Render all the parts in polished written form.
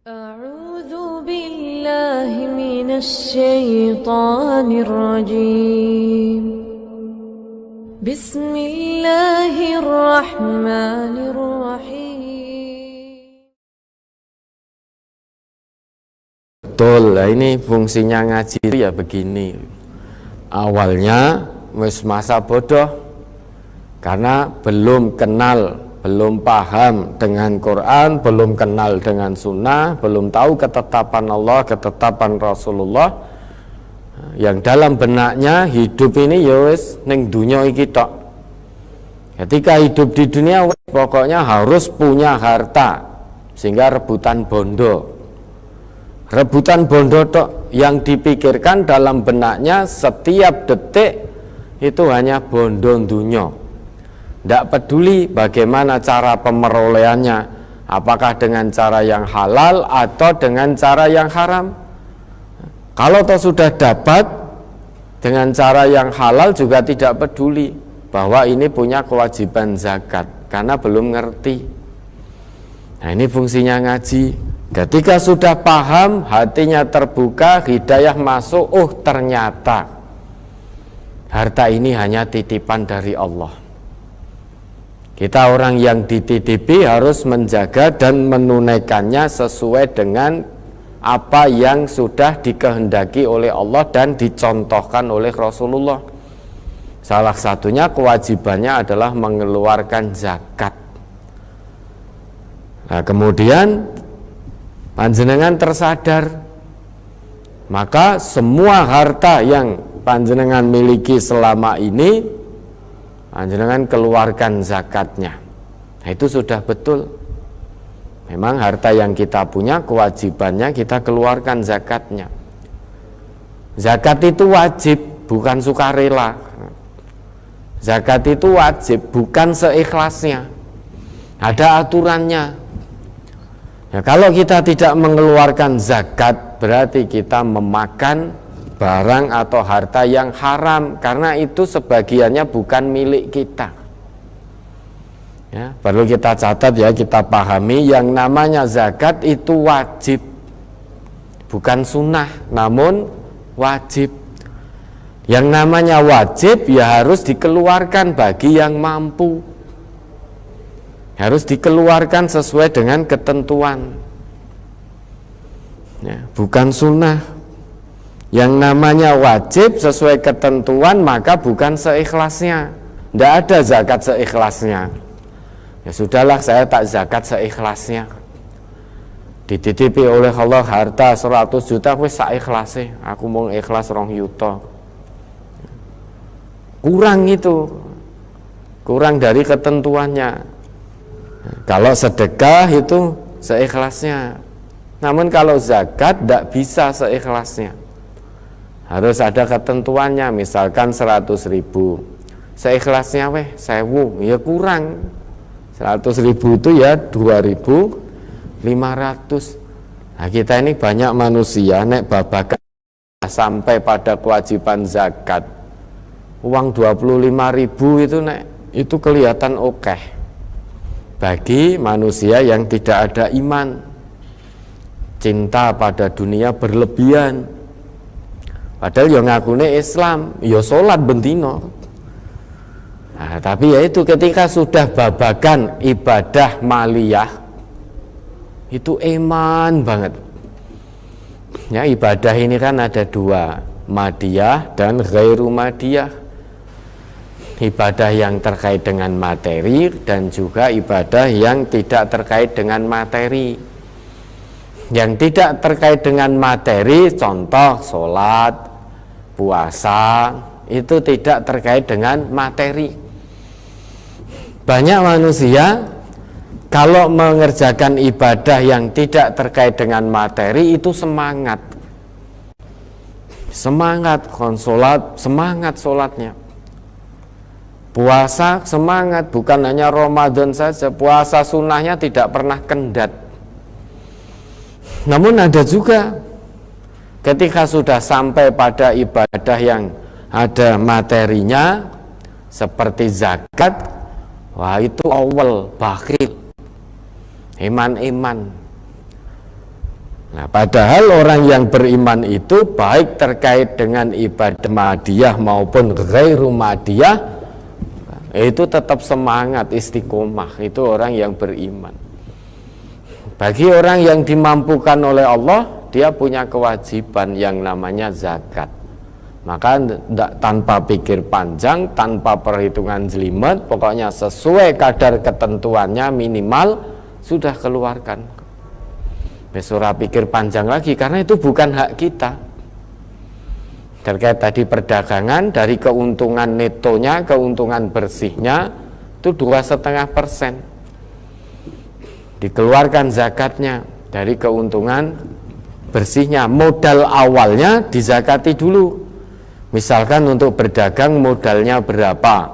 أعوذ بالله من الشيطان الرجيم بسم الله الرحمن الرحيم. Betul, nah ini fungsinya ngaji itu ya begini. Awalnya wis masa bodoh karena belum kenal, belum paham dengan Quran, belum kenal dengan sunnah, belum tahu ketetapan Allah, ketetapan Rasulullah. Yang dalam benaknya hidup ini ya wis ning dunya iki tok. Ketika hidup di dunia pokoknya harus punya harta, sehingga rebutan bondo. Rebutan bondo tok, yang dipikirkan dalam benaknya setiap detik itu hanya bondo dunya. Tidak peduli bagaimana cara pemerolehannya, apakah dengan cara yang halal atau dengan cara yang haram. Kalau toh sudah dapat dengan cara yang halal juga tidak peduli bahwa ini punya kewajiban zakat karena belum ngerti. Nah, ini fungsinya ngaji. Ketika sudah paham, hatinya terbuka, hidayah masuk, oh ternyata harta ini hanya titipan dari Allah. Kita orang yang dititipi harus menjaga dan menunaikannya sesuai dengan apa yang sudah dikehendaki oleh Allah dan dicontohkan oleh Rasulullah. Salah satunya kewajibannya adalah mengeluarkan zakat. Nah, kemudian panjenengan tersadar, maka semua harta yang panjenengan miliki selama ini panjenengan keluarkan zakatnya. Nah, itu sudah betul. Memang harta yang kita punya kewajibannya kita keluarkan zakatnya. Zakat itu wajib, bukan sukarela. Zakat itu wajib, bukan seikhlasnya. Ada aturannya. Nah, kalau kita tidak mengeluarkan zakat, berarti kita memakan barang atau harta yang haram, karena itu sebagiannya bukan milik kita. Ya, perlu kita catat ya, kita pahami yang namanya zakat itu wajib, bukan sunnah, namun wajib. Yang namanya wajib ya harus dikeluarkan bagi yang mampu, harus dikeluarkan sesuai dengan ketentuan, ya, bukan sunnah. Yang namanya wajib sesuai ketentuan maka bukan seikhlasnya. Tidak ada zakat seikhlasnya. Ya sudahlah, saya tak zakat seikhlasnya. Dititipi oleh Allah harta 100 juta wis sak ikhlase. Aku mau ikhlas 2 juta. Kurang itu. Kurang dari ketentuannya. Kalau sedekah itu seikhlasnya. Namun kalau zakat tidak bisa seikhlasnya. Harus ada ketentuannya, misalkan 100.000, seikhlasnya 1.000, ya kurang. 100.000 itu ya 2.500. Nah, kita ini banyak manusia nek babakan sampai pada kewajiban zakat, uang 25.000 itu nek itu kelihatan oke bagi manusia yang tidak ada iman, cinta pada dunia berlebihan. Padahal yang ngakune Islam, ya sholat bentino. Nah, tapi ya itu ketika sudah babakan ibadah maliyah, itu iman banget. Ya, ibadah ini kan ada 2, madiyah dan ghairu madiyah. Ibadah yang terkait dengan materi dan juga ibadah yang tidak terkait dengan materi. Yang tidak terkait dengan materi, contoh sholat, puasa, itu tidak terkait dengan materi. Banyak manusia kalau mengerjakan ibadah yang tidak terkait dengan materi itu semangat, sholat, semangat sholatnya. Puasa semangat, bukan hanya Ramadan saja, puasa sunnahnya tidak pernah kendat. Namun ada juga ketika sudah sampai pada ibadah yang ada materinya seperti zakat, wah itu awal bakhil, iman-iman. Nah, padahal orang yang beriman itu baik terkait dengan ibadah madiyah maupun ghairu madiyah itu tetap semangat istiqomah, itu orang yang beriman. Bagi orang yang dimampukan oleh Allah, dia punya kewajiban yang namanya zakat. Maka tanpa pikir panjang, tanpa perhitungan jelimet, pokoknya sesuai kadar ketentuannya minimal sudah keluarkan. Besora pikir panjang lagi, karena itu bukan hak kita. Terkait tadi perdagangan, dari keuntungan netonya, keuntungan bersihnya itu 2,5%. Dikeluarkan zakatnya dari keuntungan bersihnya. Modal awalnya dizakati dulu. Misalkan untuk berdagang modalnya berapa?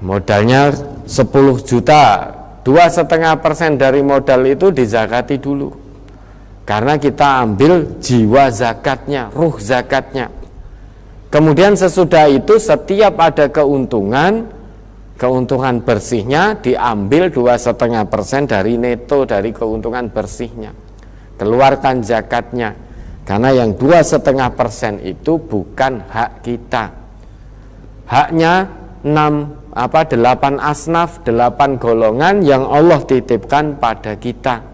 Modalnya 10 juta. 2,5% dari modal itu dizakati dulu, karena kita ambil jiwa zakatnya, ruh zakatnya. Kemudian sesudah itu setiap ada keuntungan bersihnya diambil 2,5% dari neto dari keuntungan bersihnya, keluarkan zakatnya, karena yang 2,5% itu bukan hak kita. Haknya 8 asnaf, 8 golongan yang Allah titipkan pada kita.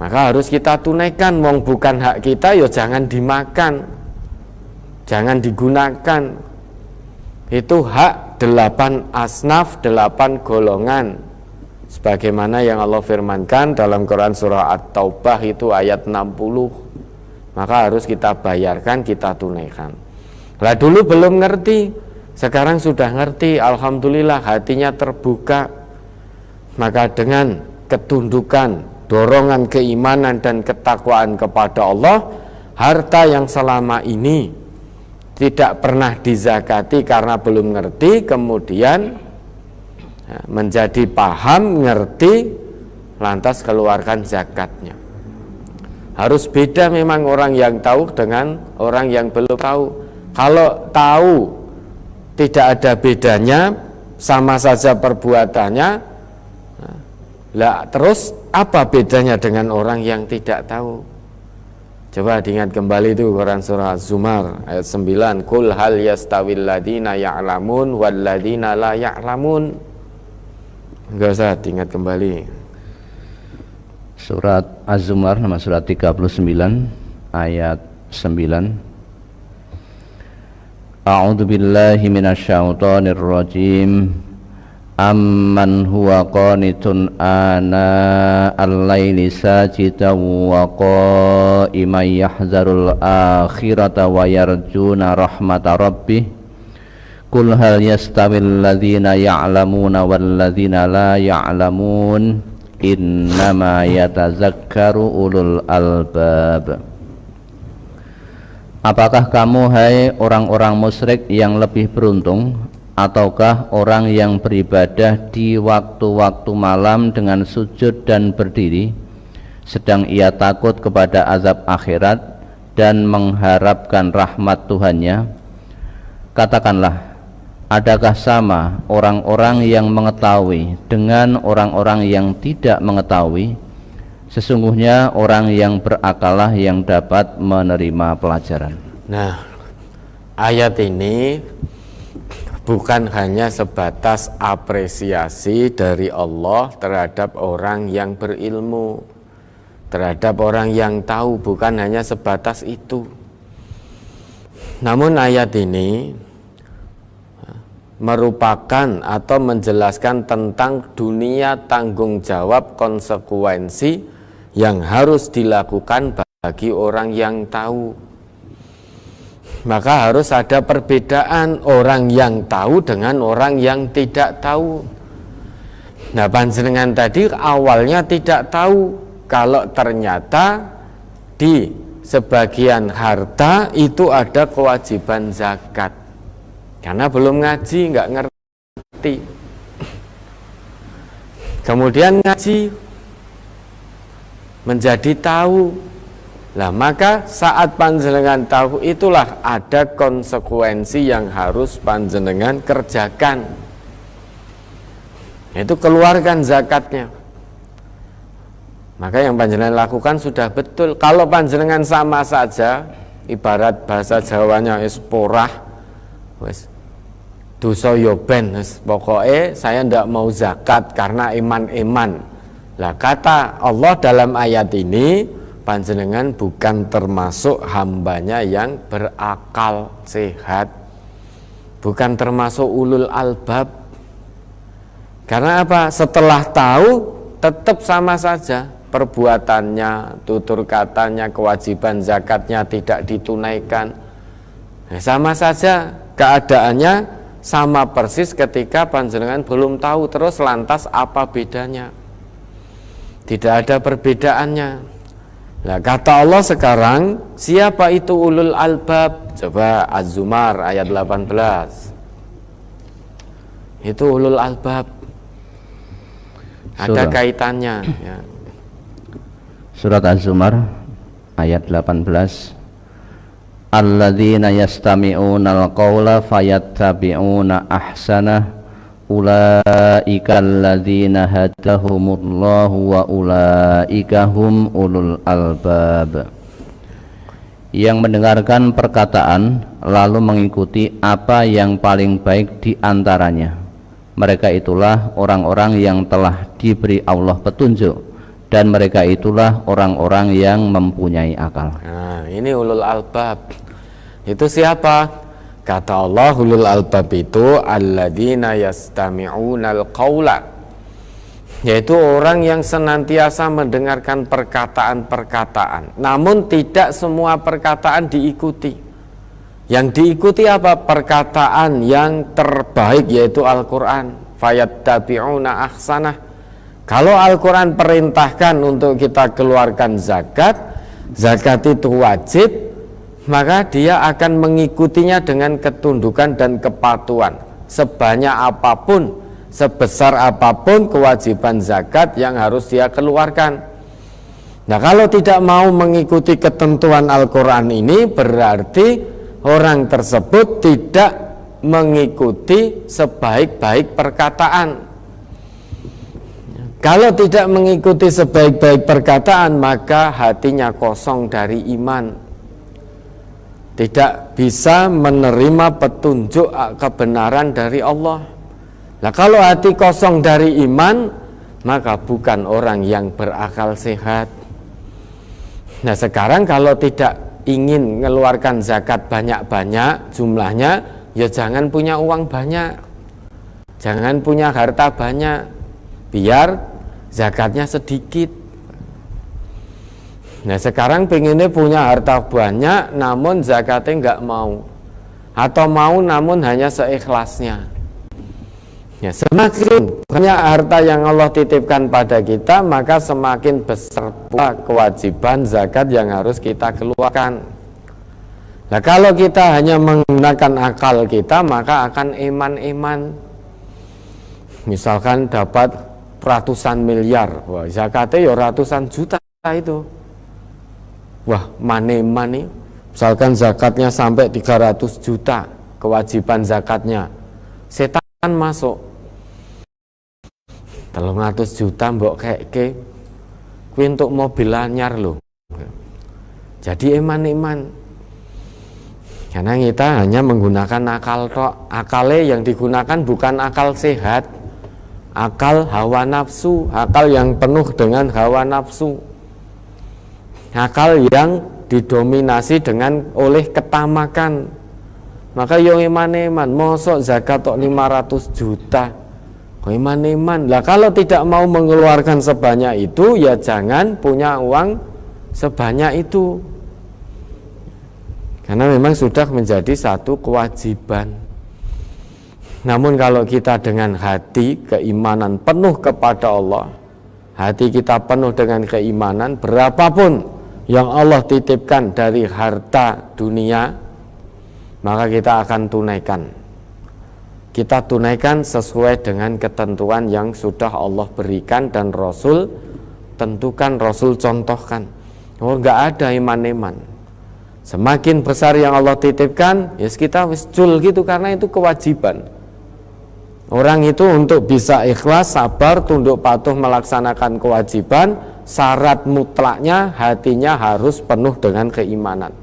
Maka harus kita tunaikan. Wong bukan hak kita, ya jangan dimakan, jangan digunakan. Itu hak 8 asnaf, 8 golongan, sebagaimana yang Allah firmankan dalam Quran surah At-Taubah itu ayat 60. Maka harus kita bayarkan, kita tunaikan. Lah dulu belum ngerti, sekarang sudah ngerti, alhamdulillah hatinya terbuka. Maka dengan ketundukan, dorongan keimanan dan ketakwaan kepada Allah, harta yang selama ini tidak pernah dizakati karena belum ngerti, kemudian menjadi paham, ngerti, lantas keluarkan zakatnya. Harus beda memang orang yang tahu dengan orang yang belum tahu. Kalau tahu tidak ada bedanya, sama saja perbuatannya. Lah terus apa bedanya dengan orang yang tidak tahu? Coba diingat kembali itu Quran surah Az-Zumar ayat 9, Qul hal yastawil ladina ya'lamun wal ladina la ya'lamun. Enggak usah diingat kembali. Surat Az-Zumar nama surat 39 ayat 9. A'udzu billahi minasyaitonir rajim. Amman huwa qanitun ana al-laili sajidan wa qa'iman yahzarul akhirata wa yarjuna rahmata rabbih. Qul hal yastawil ladzina ya'lamuna wal ladzina la ya'lamun innama yatazakkaru ulul albab. Apakah kamu, hai orang-orang musyrik, yang lebih beruntung, ataukah orang yang beribadah di waktu-waktu malam dengan sujud dan berdiri, sedang ia takut kepada azab akhirat dan mengharapkan rahmat Tuhannya? Katakanlah, adakah sama orang-orang yang mengetahui dengan orang-orang yang tidak mengetahui? Sesungguhnya orang yang berakalah yang dapat menerima pelajaran. Nah, ayat ini bukan hanya sebatas apresiasi dari Allah terhadap orang yang berilmu, terhadap orang yang tahu, bukan hanya sebatas itu. Namun ayat ini merupakan atau menjelaskan tentang dunia tanggung jawab, konsekuensi yang harus dilakukan bagi orang yang tahu. Maka harus ada perbedaan orang yang tahu dengan orang yang tidak tahu. Nah, panjenengan tadi awalnya tidak tahu kalau ternyata di sebagian harta itu ada kewajiban zakat, karena belum ngaji, nggak ngerti. Kemudian ngaji, menjadi tahu. Lah maka saat panjenengan tahu, itulah ada konsekuensi yang harus panjenengan kerjakan, yaitu keluarkan zakatnya. maka yang panjenengan lakukan sudah betul. Kalau panjenengan sama saja, ibarat bahasa Jawanya porah, wes dosa yo ben, pokoknya saya ndak mau zakat karena iman-iman. Lah kata Allah dalam ayat ini, panjenengan bukan termasuk hambanya yang berakal sehat, bukan termasuk ulul albab. Karena apa? Setelah tahu tetap sama saja perbuatannya, tutur katanya, kewajiban zakatnya tidak ditunaikan. Sama saja keadaannya, sama persis ketika panjenengan belum tahu. Terus lantas apa bedanya? Tidak ada perbedaannya. Nah, kata Allah sekarang, siapa itu ulul albab? Coba Az-Zumar ayat 18. Itu ulul albab. Ada kaitannya ya. Surat Az-Zumar ayat 18. Alladzina yastami'una al-qawla fayattabi'una ahsanah ulaika alladzina hadahumullahu wa ulaika hum ulul albab. Yang mendengarkan perkataan lalu mengikuti apa yang paling baik di antaranya, mereka itulah orang-orang yang telah diberi Allah petunjuk, dan mereka itulah orang-orang yang mempunyai akal. Nah, ini ulul albab. Itu siapa? Kata Allah, ulul albab itu alladzina yastami'unal qawla, yaitu orang yang senantiasa mendengarkan perkataan-perkataan, namun tidak semua perkataan diikuti. Yang diikuti apa? Perkataan yang terbaik, yaitu Al-Quran. Fayattabi'una ahsanah. Kalau Al-Quran perintahkan untuk kita keluarkan zakat, zakat itu wajib, maka dia akan mengikutinya dengan ketundukan dan kepatuhan. Sebanyak apapun, sebesar apapun kewajiban zakat yang harus dia keluarkan. Nah, kalau tidak mau mengikuti ketentuan Al-Quran ini, berarti orang tersebut tidak mengikuti sebaik-baik perkataan. Kalau tidak mengikuti sebaik-baik perkataan, maka hatinya kosong dari iman, tidak bisa menerima petunjuk kebenaran dari Allah. Nah, kalau hati kosong dari iman, maka bukan orang yang berakal sehat. Nah, sekarang kalau tidak ingin mengeluarkan zakat banyak-banyak jumlahnya, ya jangan punya uang banyak, jangan punya harta banyak, biar zakatnya sedikit. Nah, sekarang pengennya punya harta banyak namun zakatnya nggak mau, atau mau namun hanya seikhlasnya. Ya, semakin banyak harta yang Allah titipkan pada kita, maka semakin besar pula kewajiban zakat yang harus kita keluarkan. Nah, kalau kita hanya menggunakan akal kita, maka akan eman-eman. Misalkan dapat ratusan miliar, wah zakatnya ya ratusan juta itu. Wah, maneman nih. Misalkan zakatnya sampai 300 juta kewajiban zakatnya, setan masuk. 300 juta mbok keke kuwi untuk mobil anyar loh. Jadi eman-eman. Karena kita hanya menggunakan akal tok. Akalnya yang digunakan bukan akal sehat, akal hawa nafsu, akal yang penuh dengan hawa nafsu, akal yang didominasi oleh ketamakan. Maka yo eman-eman, mosok zakat tok 500 juta. Iman-iman. Lah kalau tidak mau mengeluarkan sebanyak itu, ya jangan punya uang sebanyak itu. Karena memang sudah menjadi satu kewajiban. Namun kalau kita dengan hati keimanan penuh kepada Allah, hati kita penuh dengan keimanan, berapapun yang Allah titipkan dari harta dunia, maka kita akan tunaikan. Kita tunaikan sesuai dengan ketentuan yang sudah Allah berikan dan Rasul tentukan, Rasul contohkan. Oh, enggak ada iman-iman. Semakin besar yang Allah titipkan, ya kita wis cul gitu, karena itu kewajiban. Orang itu untuk bisa ikhlas, sabar, tunduk patuh melaksanakan kewajiban, syarat mutlaknya hatinya harus penuh dengan keimanan.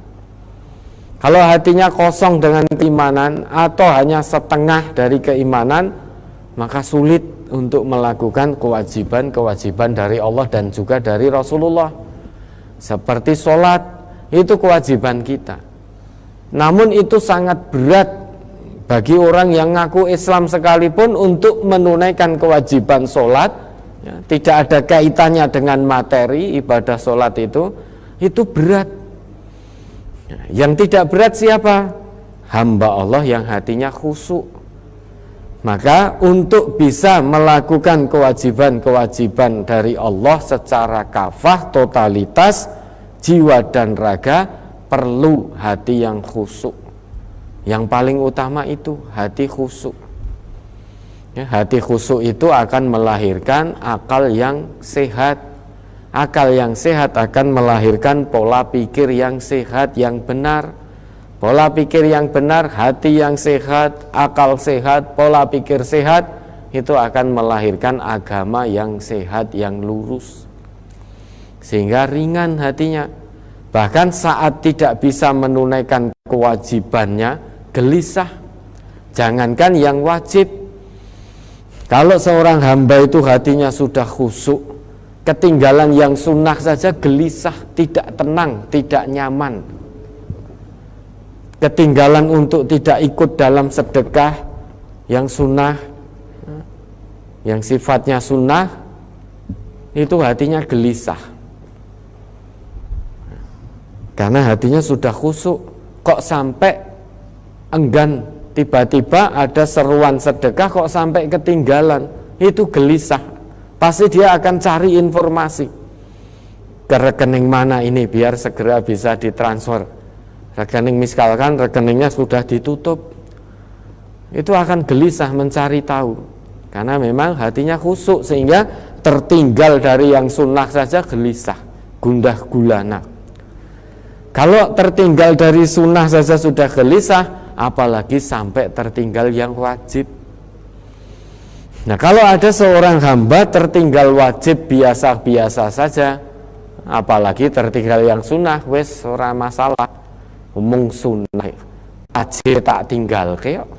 Kalau hatinya kosong dengan keimanan atau hanya setengah dari keimanan, maka sulit untuk melakukan kewajiban-kewajiban dari Allah dan juga dari Rasulullah. Seperti sholat, itu kewajiban kita. Namun itu sangat berat bagi orang yang ngaku Islam sekalipun untuk menunaikan kewajiban sholat, ya, tidak ada kaitannya dengan materi ibadah sholat itu berat. Yang tidak berat siapa? Hamba Allah yang hatinya khusyuk. Maka untuk bisa melakukan kewajiban-kewajiban dari Allah secara kafah, totalitas, jiwa dan raga, perlu hati yang khusyuk. Yang paling utama itu hati khusyuk. Ya, hati khusyuk itu akan melahirkan akal yang sehat. Akal yang sehat akan melahirkan pola pikir yang sehat, yang benar. Pola pikir yang benar, hati yang sehat, akal sehat, pola pikir sehat, itu akan melahirkan agama yang sehat, yang lurus. Sehingga ringan hatinya. Bahkan saat tidak bisa menunaikan kewajibannya, gelisah. Jangankan yang wajib. Kalau seorang hamba itu hatinya sudah khusyuk, ketinggalan yang sunnah saja gelisah, tidak tenang, tidak nyaman. Ketinggalan untuk tidak ikut dalam sedekah yang sunnah, yang sifatnya sunnah, itu hatinya gelisah. Karena hatinya sudah khusyuk. Kok sampai enggan, tiba-tiba ada seruan sedekah kok sampai ketinggalan, itu gelisah. Pasti dia akan cari informasi ke rekening mana ini biar segera bisa ditransfer. Rekening misalkan rekeningnya sudah ditutup, itu akan gelisah mencari tahu. Karena memang hatinya khusyuk, sehingga tertinggal dari yang sunnah saja gelisah, gundah gulana. Kalau tertinggal dari sunnah saja sudah gelisah, apalagi sampai tertinggal yang wajib. Nah, kalau ada seorang hamba tertinggal wajib biasa-biasa saja, apalagi tertinggal yang sunnah, wes ora masalah. Mung sunnah, wajib tak tinggal kayak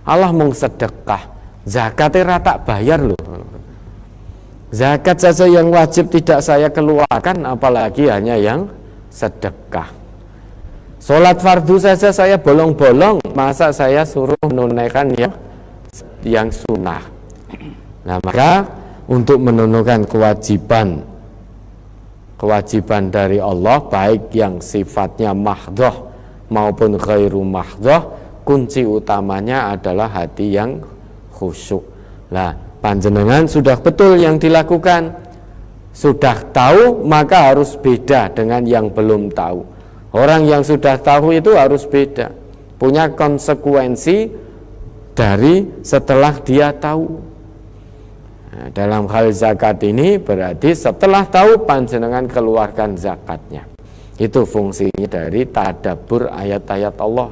Allah mung sedekah, zakatnya tak bayar loh. Zakat saja yang wajib tidak saya keluarkan, apalagi hanya yang sedekah. Sholat fardu saja saya bolong-bolong, masa saya suruh menunaikan yang sunnah. Nah, maka untuk menunaikan kewajiban dari Allah, baik yang sifatnya mahdhah maupun ghairu mahdhah, kunci utamanya adalah hati yang khusyuk. Nah, panjenengan sudah betul yang dilakukan, sudah tahu, maka harus beda dengan yang belum tahu. Orang yang sudah tahu itu harus beda, punya konsekuensi dari setelah dia tahu. Nah, dalam hal zakat ini berarti setelah tahu panjenengan keluarkan zakatnya. Itu fungsinya dari tadabbur ayat-ayat Allah.